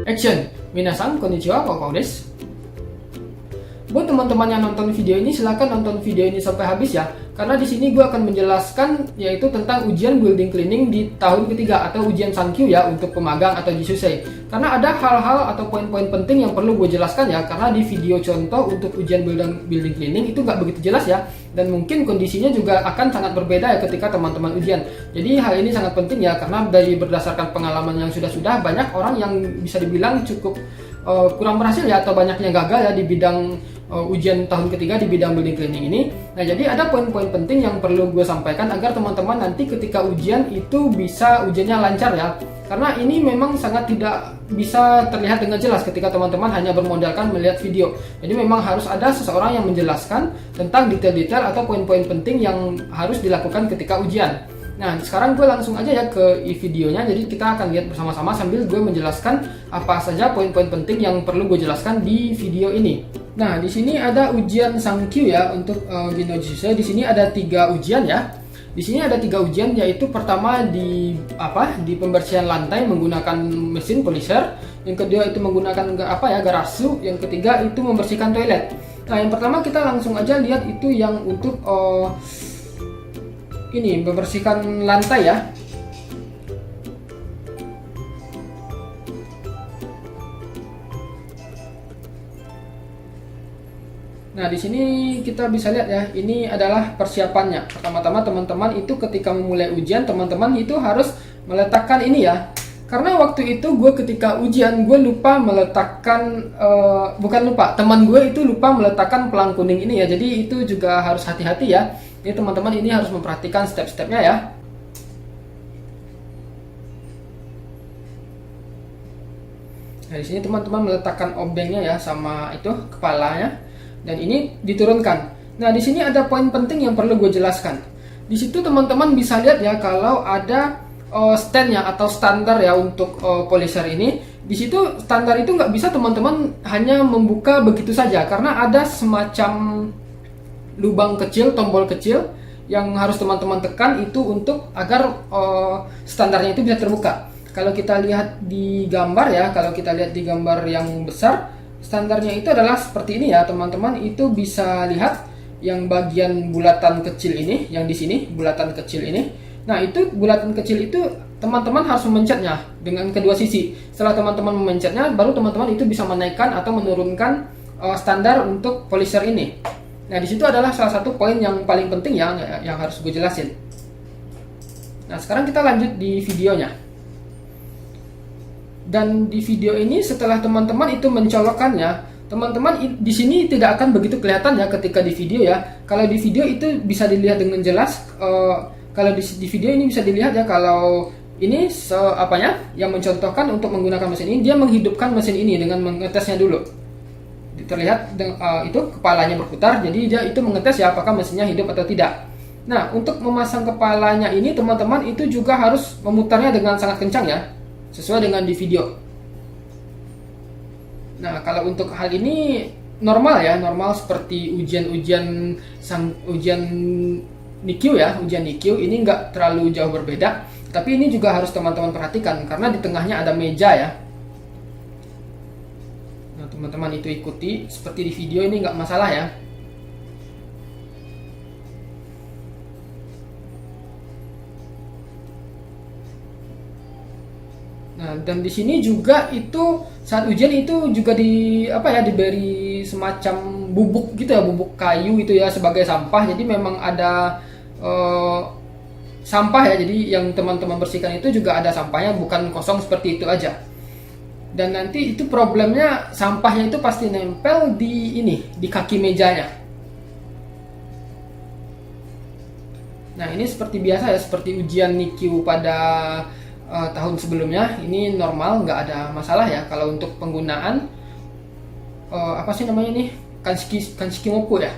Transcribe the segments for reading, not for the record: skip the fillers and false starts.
Action! Minasan, konnichiwa, Kokou desu. Buat teman-teman yang nonton video ini, silahkan nonton video ini sampai habis ya. Karena di sini gue akan menjelaskan yaitu tentang ujian building cleaning di tahun ketiga atau ujian Sankyu ya untuk pemagang atau Jisuzei. Karena ada hal-hal atau poin-poin penting yang perlu gue jelaskan ya. Karena di video contoh untuk ujian building cleaning itu nggak begitu jelas ya. Dan mungkin kondisinya juga akan sangat berbeda ya ketika teman-teman ujian. Jadi hal ini sangat penting ya, karena dari berdasarkan pengalaman yang sudah-sudah banyak orang yang bisa dibilang cukup kurang berhasil ya, atau banyaknya gagal ya di bidang ujian tahun ketiga di bidang building cleaning ini. Nah, jadi ada poin-poin penting yang perlu gue sampaikan agar teman-teman nanti ketika ujian itu bisa ujiannya lancar ya. Karena ini memang sangat tidak bisa terlihat dengan jelas ketika teman-teman hanya bermodalkan melihat video. Jadi memang harus ada seseorang yang menjelaskan tentang detail-detail atau poin-poin penting yang harus dilakukan ketika ujian. Nah, sekarang gue langsung aja ya ke videonya. Jadi kita akan lihat bersama-sama sambil gue menjelaskan apa saja poin-poin penting yang perlu gue jelaskan di video ini. Nah, di sini ada ujian Sankyu ya untuk Gino Jisuzei. Di sini ada 3 ujian ya. Di sini ada 3 ujian, yaitu pertama di pembersihan lantai menggunakan mesin polisher. Yang kedua itu menggunakan garasu. Yang ketiga itu membersihkan toilet. Nah, yang pertama kita langsung aja lihat itu yang untuk ini membersihkan lantai ya. Nah, di sini kita bisa lihat ya, ini adalah persiapannya. Pertama-tama teman-teman itu ketika memulai ujian, teman-teman itu harus meletakkan ini ya. Karena waktu itu gue ketika ujian, gue lupa meletakkan, teman gue itu lupa meletakkan pelang kuning ini ya. Jadi itu juga harus hati-hati ya. Ini teman-teman ini harus memperhatikan step-stepnya ya. Nah, di sini teman-teman meletakkan obengnya ya sama itu kepalanya, dan ini diturunkan. Nah, di sini ada poin penting yang perlu gue jelaskan. Di situ teman-teman bisa lihat ya kalau ada standnya atau standar ya untuk polisher ini. Di situ standar itu nggak bisa teman-teman hanya membuka begitu saja, karena ada semacam lubang kecil, tombol kecil yang harus teman-teman tekan itu untuk agar standarnya itu bisa terbuka. Kalau kita lihat di gambar ya, kalau kita lihat di gambar yang besar, standarnya itu adalah seperti ini ya teman-teman. Itu bisa lihat yang bagian bulatan kecil ini, yang di sini bulatan kecil ini. Nah, itu bulatan kecil itu teman-teman harus memencetnya dengan kedua sisi. Setelah teman-teman memencetnya, baru teman-teman itu bisa menaikkan atau menurunkan standar untuk polisher ini. Nah, di situ adalah salah satu poin yang paling penting yang harus gue jelasin. Nah, sekarang kita lanjut di videonya. Dan di video ini setelah teman-teman itu mencolokkannya, teman-teman di sini tidak akan begitu kelihatan ya ketika di video ya. Kalau di video itu bisa dilihat dengan jelas. Kalau di video ini bisa dilihat ya kalau ini yang mencontohkan untuk menggunakan mesin ini, dia menghidupkan mesin ini dengan mengetesnya dulu. Terlihat itu kepalanya berputar, jadi dia itu mengetes ya apakah mesinnya hidup atau tidak. Nah, untuk memasang kepalanya ini teman-teman itu juga harus memutarnya dengan sangat kencang ya, sesuai dengan di video. Nah, kalau untuk hal ini normal ya, normal seperti ujian Nikyu ya, ujian Nikyu ini nggak terlalu jauh berbeda. Tapi ini juga harus teman-teman perhatikan karena di tengahnya ada meja ya. Teman-teman itu ikuti seperti di video ini nggak masalah ya. Nah, dan di sini juga itu saat ujian itu juga diberi semacam bubuk gitu ya, bubuk kayu itu ya sebagai sampah. Jadi memang ada sampah ya. Jadi yang teman-teman bersihkan itu juga ada sampahnya, bukan kosong seperti itu aja. Dan nanti itu problemnya sampahnya itu pasti nempel di kaki mejanya. Nah, ini seperti biasa ya, seperti ujian Nikyu pada tahun sebelumnya. Ini normal, nggak ada masalah ya. Kalau untuk penggunaan kanshiki moppu ya.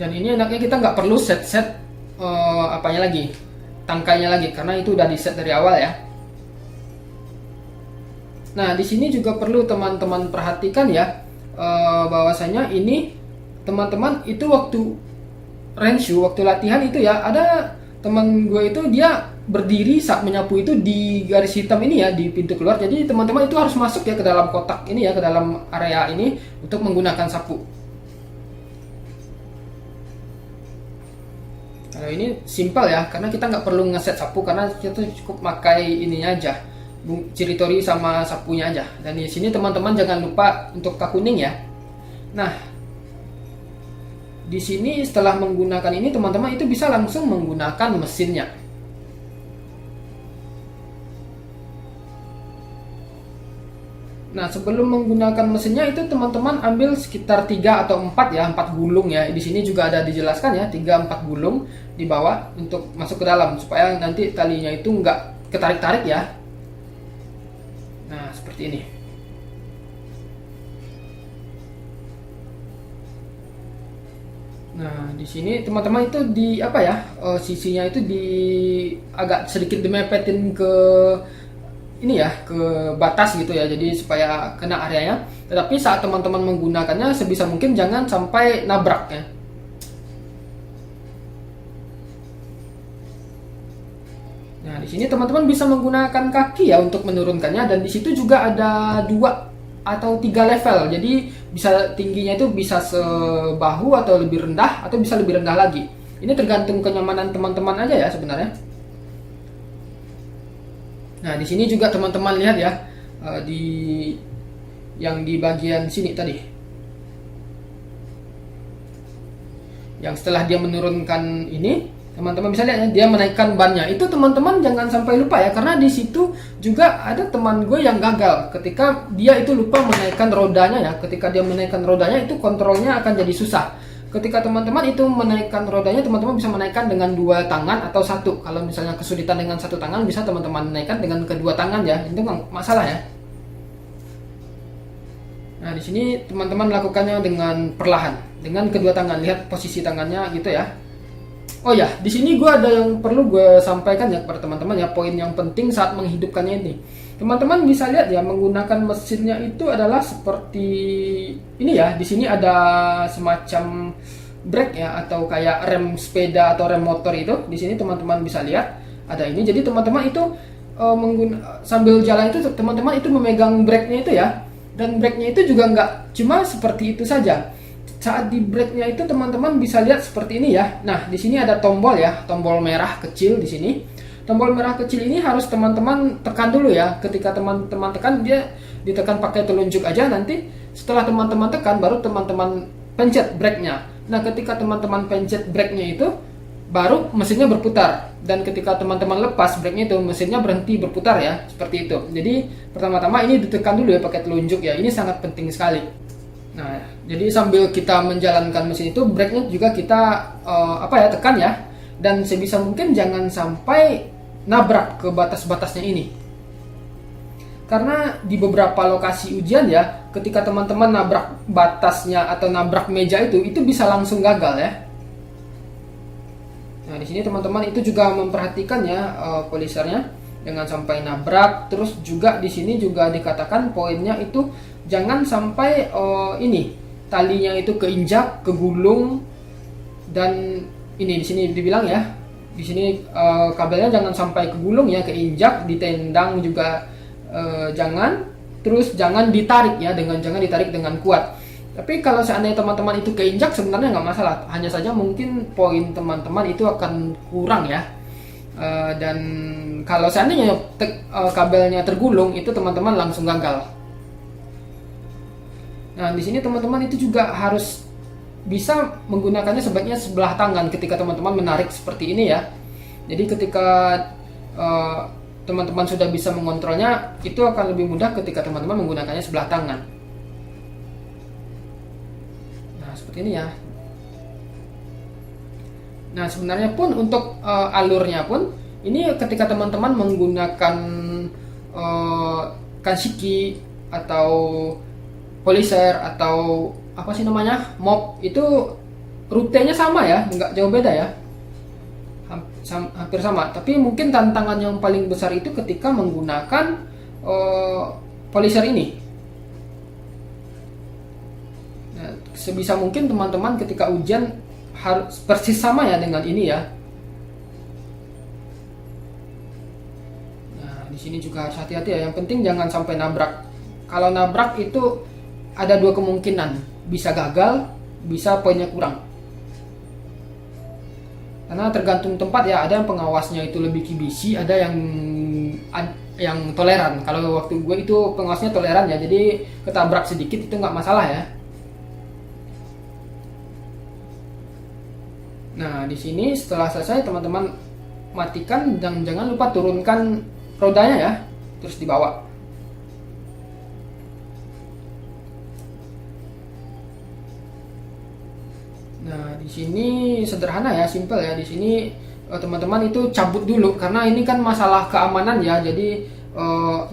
Dan ini enaknya kita nggak perlu set tangkainya lagi karena itu udah di set dari awal ya. Nah, di sini juga perlu teman-teman perhatikan ya, bahwasanya ini teman-teman itu waktu renshu, waktu latihan itu ya ada teman gue itu dia berdiri saat menyapu itu di garis hitam ini ya, di pintu keluar. Jadi teman-teman itu harus masuk ya ke dalam kotak ini ya, ke dalam area ini untuk menggunakan sapu. Kalau ini simpel ya, karena kita nggak perlu ngeset sapu, karena kita cukup pakai ininya aja, ciritori sama sapunya aja. Dan di sini teman-teman jangan lupa untuk kak kuning ya. Nah, di sini setelah menggunakan ini teman-teman itu bisa langsung menggunakan mesinnya. Nah, sebelum menggunakan mesinnya itu teman-teman ambil sekitar 3 atau 4 ya, 4 gulung ya. Di sini juga ada dijelaskan ya, 3-4 gulung di bawah untuk masuk ke dalam supaya nanti talinya itu nggak ketarik-tarik ya. Nah, seperti ini. Nah, di sini teman-teman itu di apa ya? Sisinya itu di agak sedikit dimepetin ke ini ya, ke batas gitu ya, jadi supaya kena areanya. Tetapi saat teman-teman menggunakannya sebisa mungkin jangan sampai nabrak ya. Nah, di sini teman-teman bisa menggunakan kaki ya untuk menurunkannya, dan di situ juga ada 2 atau 3 level. Jadi bisa tingginya itu bisa sebahu atau lebih rendah, atau bisa lebih rendah lagi. Ini tergantung kenyamanan teman-teman aja ya sebenarnya. Nah, di sini juga teman-teman lihat ya, yang di bagian sini tadi, yang setelah dia menurunkan ini, teman-teman bisa lihat ya, dia menaikkan bannya. Itu teman-teman jangan sampai lupa ya, karena di situ juga ada teman gue yang gagal ketika dia itu lupa menaikkan rodanya ya. Ketika dia menaikkan rodanya itu kontrolnya akan jadi susah. Ketika teman-teman itu menaikkan rodanya, teman-teman bisa menaikkan dengan 2 tangan atau 1. Kalau misalnya kesulitan dengan 1 tangan, bisa teman-teman menaikkan dengan kedua tangan ya. Itu nggak masalah ya. Nah, di sini teman-teman melakukannya dengan perlahan, dengan kedua tangan. Lihat posisi tangannya gitu ya. Oh ya, di sini gue ada yang perlu gue sampaikan ya kepada teman-teman ya, poin yang penting saat menghidupkannya ini. Teman-teman bisa lihat ya, menggunakan mesinnya itu adalah seperti ini ya. Di sini ada semacam brake ya, atau kayak rem sepeda atau rem motor itu. Di sini teman-teman bisa lihat ada ini. Jadi teman-teman itu sambil jalan itu teman-teman itu memegang brake-nya itu ya. Dan brake-nya itu juga nggak cuma seperti itu saja. Saat di brake-nya itu teman-teman bisa lihat seperti ini ya. Nah, di sini ada tombol ya, tombol merah kecil di sini. Tombol merah kecil ini harus teman-teman tekan dulu ya. Ketika teman-teman tekan, dia ditekan pakai telunjuk aja. Nanti setelah teman-teman tekan, baru teman-teman pencet brake-nya. Nah, ketika teman-teman pencet brake-nya itu, baru mesinnya berputar. Dan ketika teman-teman lepas brake-nya itu, mesinnya berhenti berputar ya. Seperti itu. Jadi pertama-tama ini ditekan dulu ya pakai telunjuk ya. Ini sangat penting sekali. Nah, jadi sambil kita menjalankan mesin itu, brake-nya juga kita tekan ya. Dan sebisa mungkin jangan sampai nabrak ke batas-batasnya ini. Karena di beberapa lokasi ujian ya, ketika teman-teman nabrak batasnya atau nabrak meja itu bisa langsung gagal ya. Nah, di sini teman-teman itu juga memperhatikan ya, polisernya jangan sampai nabrak. Terus juga di sini juga dikatakan poinnya itu jangan sampai ini talinya itu keinjak, kegulung, dan ini di sini dibilang ya, di sini kabelnya jangan sampai kegulung ya, keinjak, ditendang juga jangan. Terus jangan ditarik ya, jangan ditarik dengan kuat. Tapi kalau seandainya teman-teman itu keinjak sebenarnya nggak masalah, hanya saja mungkin poin teman-teman itu akan kurang ya. Dan kalau seandainya kabelnya tergulung, itu teman-teman langsung gagal. Nah, di sini teman-teman itu juga harus bisa menggunakannya sebaiknya sebelah tangan ketika teman-teman menarik seperti ini ya. Jadi ketika teman-teman sudah bisa mengontrolnya, itu akan lebih mudah ketika teman-teman menggunakannya sebelah tangan. Nah, seperti ini ya. Nah, sebenarnya pun untuk alurnya pun, ini ketika teman-teman menggunakan kanshiki atau polisher atau apa sih namanya, mop, itu rutenya sama ya, nggak jauh beda ya, hampir sama. Tapi mungkin tantangan yang paling besar itu ketika menggunakan polisher ini. Nah, sebisa mungkin teman-teman ketika ujian harus persis sama ya dengan ini ya. di sini juga harus hati-hati ya. Yang penting jangan sampai nabrak. Kalau nabrak itu ada dua kemungkinan, bisa gagal, bisa poinnya kurang. Karena tergantung tempat ya, ada yang pengawasnya itu lebih kibisi, ada yang toleran. Kalau waktu gue itu pengawasnya toleran ya, jadi ketabrak sedikit itu nggak masalah ya. Nah, di sini setelah selesai teman-teman matikan dan jangan lupa turunkan rodanya ya, terus dibawa. Nah, di sini sederhana ya, simple ya. Di sini teman-teman itu cabut dulu karena ini kan masalah keamanan ya. Jadi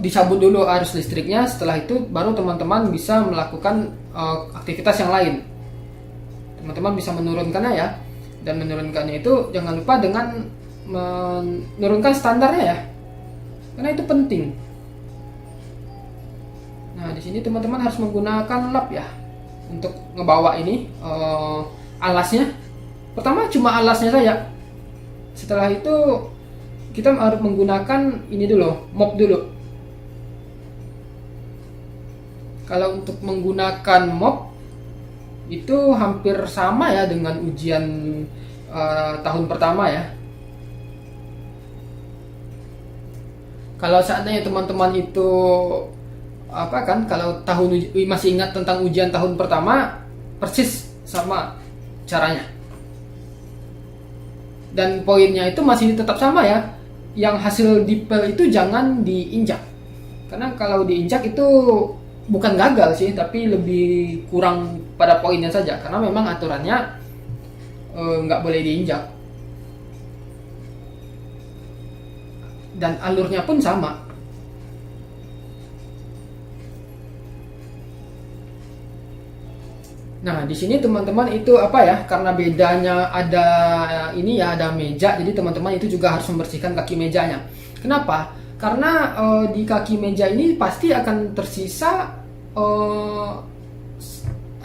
dicabut dulu arus listriknya. Setelah itu baru teman-teman bisa melakukan aktivitas yang lain. Teman-teman bisa menurunkannya ya. Dan menurunkannya itu jangan lupa dengan menurunkan standarnya ya, karena itu penting. Nah, di sini teman-teman harus menggunakan lap ya untuk ngebawa ini alasnya. Pertama cuma alasnya saja. Setelah itu kita harus menggunakan ini dulu, mop dulu. Kalau untuk menggunakan mop itu hampir sama ya dengan ujian tahun pertama ya. Kalau seandainya teman-teman itu kalau masih ingat tentang ujian tahun pertama, persis sama caranya. Dan poinnya itu masih tetap sama ya. Yang hasil dipel itu jangan diinjak. Karena kalau diinjak itu bukan gagal sih, tapi lebih kurang pada poinnya saja. Karena memang aturannya nggak boleh diinjak. Dan alurnya pun sama. Nah, di sini teman-teman itu karena bedanya ada ini ya, ada meja, jadi teman-teman itu juga harus membersihkan kaki mejanya. Kenapa? Karena di kaki meja ini pasti akan tersisa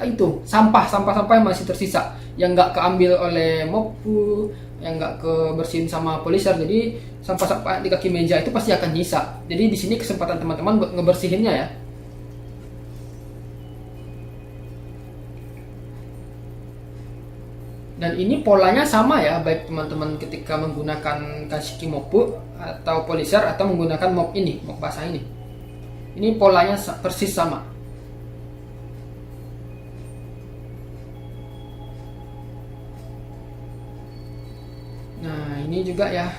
itu sampah yang masih tersisa, yang nggak keambil oleh mopu, yang nggak kebersihin sama polisher. Jadi sampah-sampah di kaki meja itu pasti akan nyisa. Jadi di sini kesempatan teman-teman buat ngebersihinnya ya. Dan ini polanya sama ya, baik teman-teman ketika menggunakan kashiki mopu atau polisher atau menggunakan mop basah ini. Ini polanya persis sama. Nah, ini juga ya,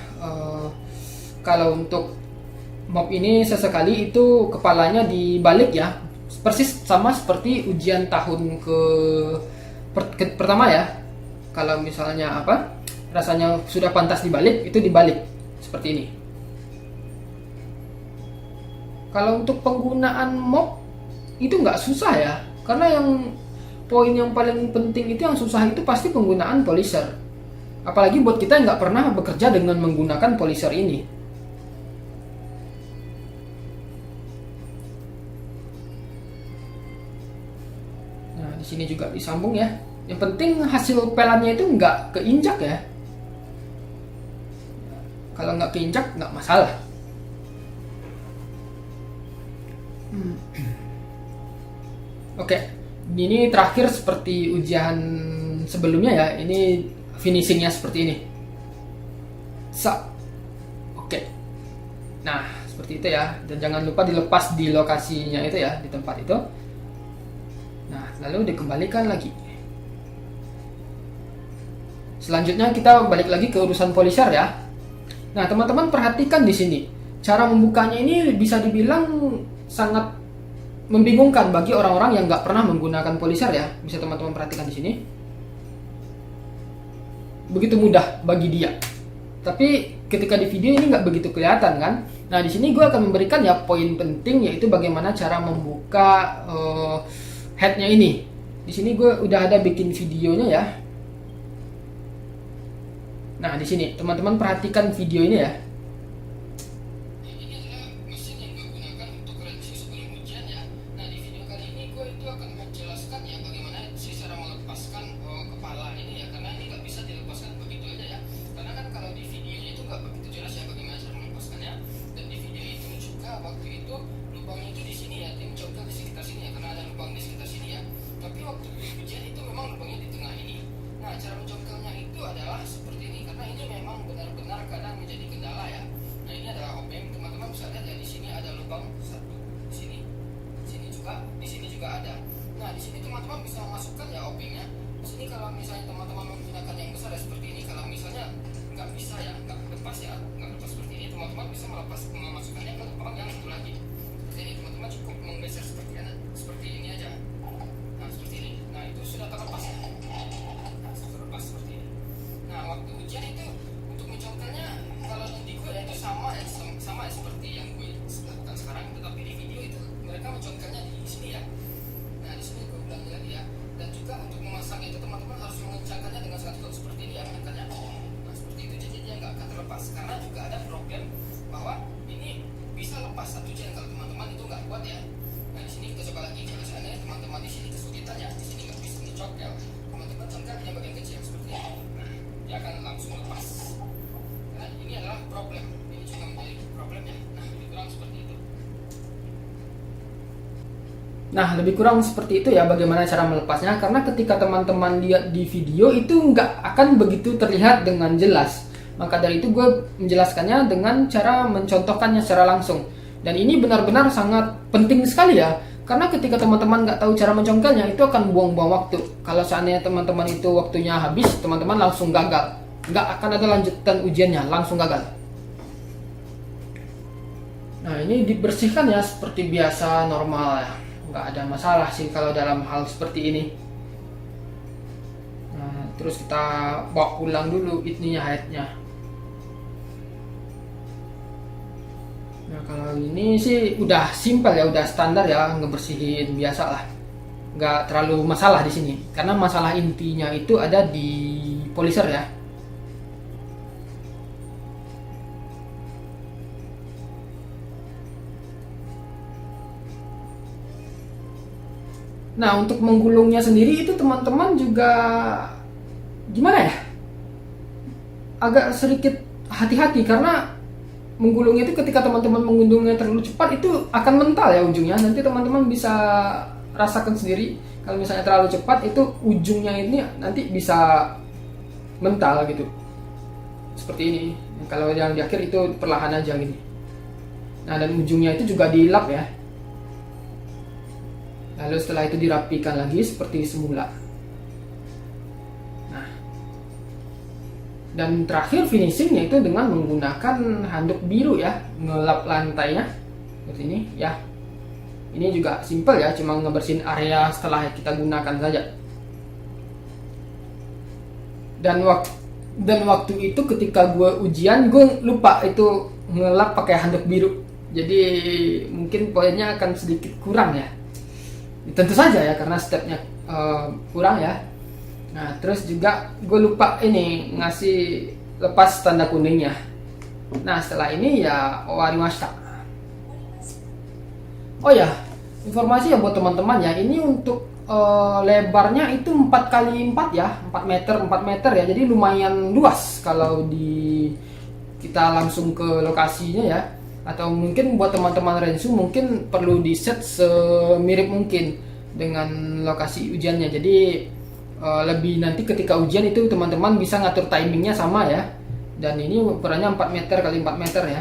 kalau untuk mop ini sesekali itu kepalanya dibalik ya, persis sama seperti ujian tahun pertama ya. Kalau misalnya rasanya sudah pantas dibalik, itu dibalik seperti ini. Kalau untuk penggunaan mop itu nggak susah ya, karena yang poin yang paling penting itu, yang susah itu pasti penggunaan polisher. Apalagi buat kita yang nggak pernah bekerja dengan menggunakan polisher ini. Nah, di sini juga disambung ya. Yang penting hasil pelannya itu nggak keinjak ya. Kalau nggak keinjak nggak masalah. Oke, ini terakhir seperti ujian sebelumnya ya. Ini finishingnya seperti ini. Oke. Nah, seperti itu ya. Dan jangan lupa dilepas di lokasinya itu ya, di tempat itu. Nah, lalu dikembalikan lagi. Selanjutnya kita balik lagi ke urusan polisher ya. Nah, teman-teman perhatikan di sini. Cara membukanya ini bisa dibilang sangat membingungkan bagi orang-orang yang nggak pernah menggunakan polisher ya. Bisa teman-teman perhatikan di sini. Begitu mudah bagi dia. Tapi ketika di video ini nggak begitu kelihatan kan. Nah, di sini gue akan memberikan ya poin penting, yaitu bagaimana cara membuka headnya ini. Di sini gue udah ada bikin videonya ya. Nah, di sini teman-teman perhatikan video ini ya. Ini adalah mesin yang gue gunakan untuk review sebelum ujian ya. Nah, di video kali ini gue itu akan menjelaskan ya bagaimana sih cara melepaskan kepala ini ya, karena ini nggak bisa dilepaskan begitu aja ya. Karena kan kalau di videonya itu nggak begitu jelas ya bagaimana cara melepaskannya. Dan di video itu mencongkel di sekitar sini ya, karena ada lubang di sekitar sini ya. Tapi waktu ujian itu memang lubangnya di tengah ini. Nah, cara mencongkelnya itu adalah seperti ini, karena ini memang benar-benar kadang menjadi kendala ya. Nah, ini adalah obeng, teman-teman bisa lihat ya, di sini ada lubang satu, di sini juga ada. Nah, di sini teman-teman bisa memasukkan ya obengnya. Di sini kalau misalnya teman-teman menggunakan yang besar ya seperti ini, kalau misalnya nggak bisa ya, nggak lepas seperti ini, teman-teman bisa memasukkannya ke lubang yang itu lagi. Seperti ini, teman-teman cukup menggeser seperti ini aja. Nah, seperti ini. Nah, itu sudah terlepas ya. Nah, sudah terlepas seperti ini. Nah, waktu ujian itu untuk mencongkelnya kalau di gue itu sama ya seperti yang gue lakukan sekarang, tetapi di video itu mereka mencongkelnya di sini ya. Nah, di sini gue ulangi lagi ya. Dan juga untuk memasang itu teman-teman harus mengencangkannya dengan sangat kuat seperti ini ya, menekannya. Nah, seperti itu, jadi dia nggak akan terlepas. Karena juga ada problem bahwa ini bisa lepas satu jam kalau teman-teman itu nggak kuat ya. Nah, di sini kita coba lagi. Kalau seandainya teman-teman di sini kesulitan ya, di sini nggak bisa dicongkel, teman-teman congkel yang bagian kecil seperti ini. Nah, dia akan langsung lepas. Nah, ini adalah problem. Ini juga menjadi problem ya. Nah, lebih kurang seperti itu. Nah, lebih kurang seperti itu ya bagaimana cara melepasnya. Karena ketika teman-teman lihat di video itu nggak akan begitu terlihat dengan jelas. Maka dari itu gue menjelaskannya dengan cara mencontohkannya secara langsung. Dan ini benar-benar sangat penting sekali ya. Karena ketika teman-teman nggak tahu cara mencongkelnya, itu akan buang-buang waktu. Kalau seandainya teman-teman itu waktunya habis, teman-teman langsung gagal. Nggak akan ada lanjutan ujiannya, langsung gagal. Nah, ini dibersihkan ya seperti biasa, normal ya. Nggak ada masalah sih kalau dalam hal seperti ini. Nah, terus kita bawa pulang dulu ininya, headnya. Nah, kalau ini sih udah simpel ya, udah standar ya, ngebersihin biasa lah. Nggak terlalu masalah di sini. Karena masalah intinya itu ada di polisher ya. Nah, untuk menggulungnya sendiri itu teman-teman juga gimana ya? Agak sedikit hati-hati karena menggulungnya itu ketika teman-teman menggulungnya terlalu cepat itu akan mental ya ujungnya. Nanti teman-teman bisa rasakan sendiri kalau misalnya terlalu cepat itu ujungnya ini nanti bisa mental gitu. Seperti ini. Kalau yang di akhir itu perlahan aja gini. Nah, dan ujungnya itu juga dilap ya. Lalu setelah itu dirapikan lagi seperti semula. Nah, dan terakhir finishingnya itu dengan menggunakan handuk biru ya, ngelap lantainya seperti ini ya. Ini juga simple ya, cuma ngebersihin area setelah kita gunakan saja. Dan waktu itu ketika gue ujian, gue lupa itu ngelap pakai handuk biru. Jadi mungkin poinnya akan sedikit kurang ya. Tentu saja ya karena stepnya kurang ya. Nah, terus juga gue lupa ini ngasih lepas tanda kuningnya. Nah, setelah ini ya owarimashita. Oh ya, informasi ya buat teman-teman ya, ini untuk lebarnya itu 4x4 ya, 4 meter ya. Jadi lumayan luas kalau kita langsung ke lokasinya ya. Atau mungkin buat teman-teman Rensu mungkin perlu di set semirip mungkin dengan lokasi ujiannya. Jadi lebih nanti ketika ujian itu teman-teman bisa ngatur timingnya sama ya. Dan ini ukurannya 4 meter x 4 meter ya.